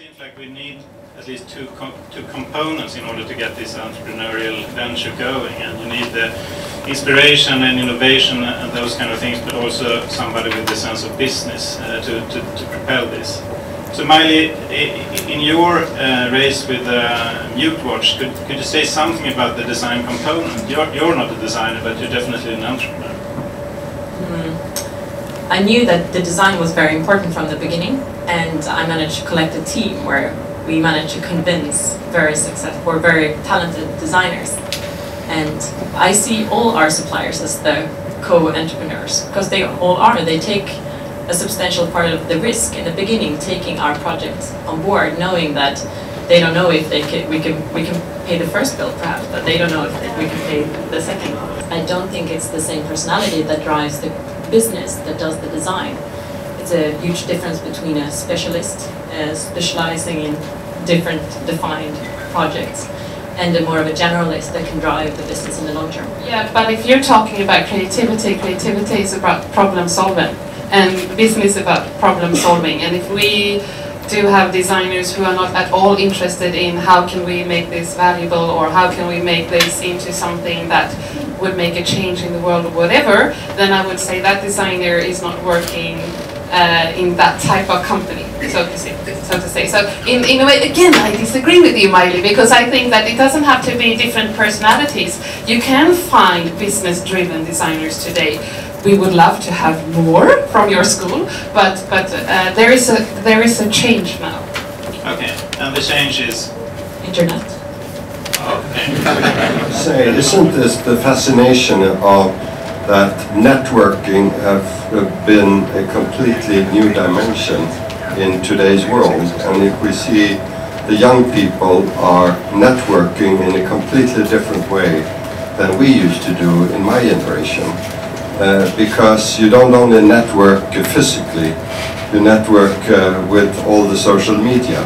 seems like we need at least two components in order to get this entrepreneurial venture going, and you need the inspiration and innovation and those kind of things, but also somebody with the sense of business to propel this. So Miley, in your race with MuteWatch, could you say something about the design component? You're not a designer, but you're definitely an entrepreneur. I knew that the design was very important from the beginning, and I managed to collect a team where we managed to convince very successful, very talented designers. And I see all our suppliers as the co-entrepreneurs, because they all are. They take a substantial part of the risk in the beginning, taking our project on board, knowing that they don't know if we can pay the first bill, perhaps, but they don't know if we can pay the second. I don't think it's the same personality that drives the business that does the design. It's a huge difference between a specialist specializing in different defined projects and a more of a generalist that can drive the business in the long term. Yeah, but if you're talking about creativity, creativity is about problem solving, and business is about problem solving. And if we do have designers who are not at all interested in how can we make this valuable, or how can we make this into something that would make a change in the world or whatever, then I would say that designer is not working in that type of company, so to say. So in a way, again, I disagree with you, Miley, because I think that it doesn't have to be different personalities. You can find business-driven designers today. We would love to have more from your school, but there is a change now. Okay, and the change is? Internet. Say, isn't this the fascination of that networking have been a completely new dimension in today's world? And if we see the young people are networking in a completely different way than we used to do in my generation, because you don't only network physically, you network with all the social media.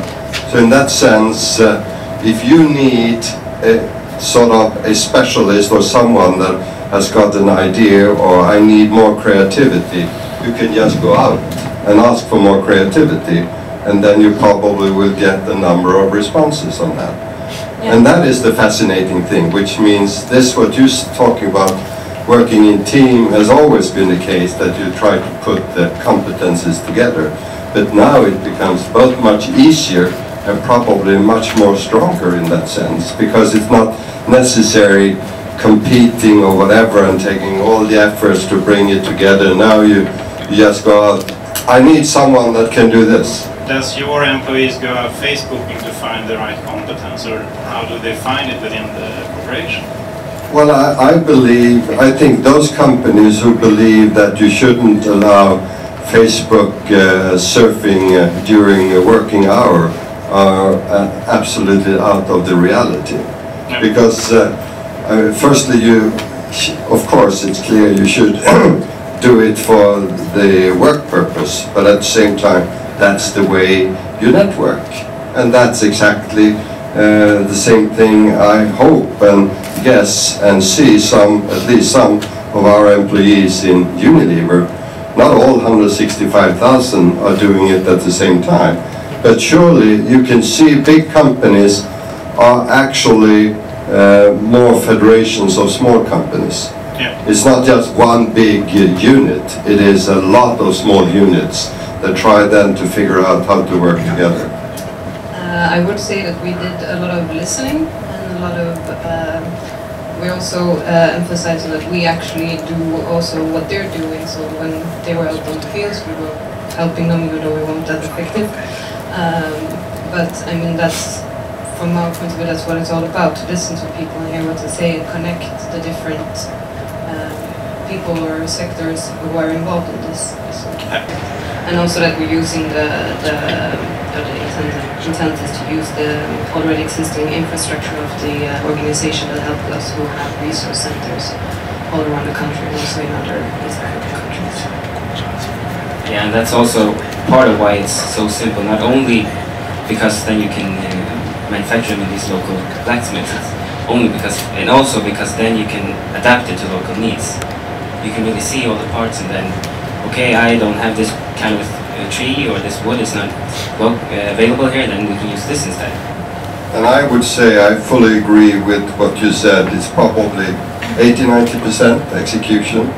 So in that sense, if you need sort of a specialist or someone that has got an idea, or I need more creativity, you can just go out and ask for more creativity, and then you probably will get a number of responses on that. Yeah. And that is the fascinating thing, which means this, what you're talking about, working in team, has always been the case, that you try to put the competences together. But now it becomes both much easier and probably much more stronger in that sense, because it's not necessary competing or whatever and taking all the efforts to bring it together. Now you just go out, I need someone that can do this. Does your employees go out Facebooking to find the right competence, or how do they find it within the corporation? Well, I think those companies who believe that you shouldn't allow Facebook surfing during a working hour are absolutely out of the reality. Yeah. Because firstly, of course, it's clear you should do it for the work purpose, but at the same time, that's the way you network. And that's exactly the same thing I hope and guess and see at least some of our employees in Unilever. Not all 165,000 are doing it at the same time, but surely you can see big companies are actually more federations of small companies. Yeah. It's not just one big unit, it is a lot of small units that try then to figure out how to work together. I would say that we did a lot of listening, and a lot of we also emphasized that we actually do also what they're doing. So when they were out on the fields, we were helping them, even though we weren't that effective. But I mean, that's, from our point of view, that's what it's all about, to listen to people and hear what they say and connect the different people or sectors who are involved in this. And also that we're using the intent is to use the already existing infrastructure of the organization that helped us, who have resource centers all around the country and also in other East African countries. Yeah, and that's also part of why it's so simple, not only because then you can manufacture them in these local blacksmiths, and also because then you can adapt it to local needs. You can really see all the parts, and then, okay, I don't have this kind of tree or this wood is not available here, then we can use this instead. And I would say I fully agree with what you said. It's probably 80-90% execution,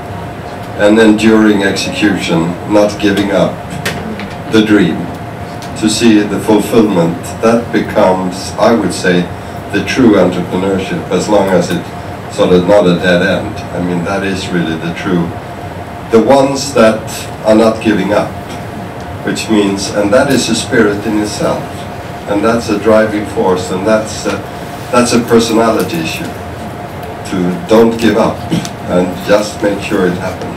and then during execution, not giving up the dream, to see the fulfillment. That becomes, I would say, the true entrepreneurship, as long as it's sort of not a dead end. I mean, that is really the true. The ones that are not giving up, which means, and that is a spirit in itself, and that's a driving force, and that's a personality issue. To don't give up and just make sure it happens.